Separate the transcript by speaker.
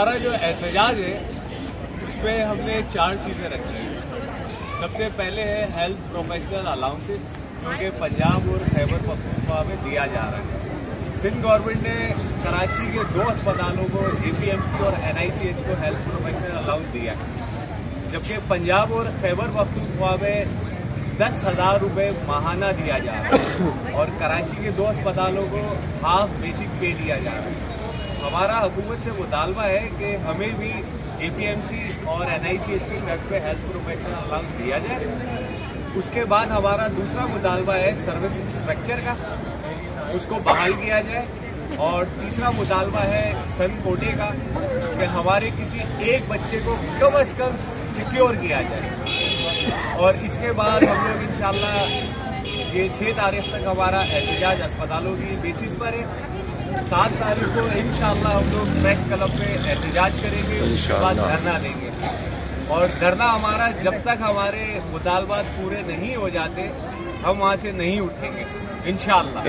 Speaker 1: हमारा जो एहतजाज है उसमें हमने 4 चीज़ें रखी हैं। सबसे पहले है हेल्थ प्रोफेशनल अलाउंसेस, क्योंकि पंजाब और खैबर पख्तूनख्वा में दिया जा रहा है। सिंध गवर्नमेंट ने कराची के 2 अस्पतालों को APMC और NICH को हेल्थ प्रोफेशनल अलाउंस दिया है, जबकि पंजाब और खैबर पख्तूनख्वा में 10,000 रुपये माहाना दिया जा रहा है और कराची के 2 अस्पतालों को हाफ बेसिक पे दिया जा रहा है। हमारा हुकूमत से मुतालबा है कि हमें भी APMC और NICH की तर्ज पे हेल्थ प्रोफेशनल अलाउंस दिया जाए। उसके बाद हमारा दूसरा मुतालबा है सर्विस स्ट्रक्चर का, उसको बहाल किया जाए। और तीसरा मुतालबा है सन कोटे का, कि हमारे किसी एक बच्चे को कम अज़ कम सिक्योर किया जाए। और इसके बाद हम लोग इंशाल्लाह ये 6 तारीख तक हमारा एहतजाज अस्पतालों की बेसिस पर है। 7 तारीख को इंशाल्लाह हम लोग प्रेस क्लब पे एहतजाज करेंगे, उसके बाद धरना देंगे। और धरना हमारा जब तक हमारे मुतालबात पूरे नहीं हो जाते हम वहाँ से नहीं उठेंगे इंशाल्लाह।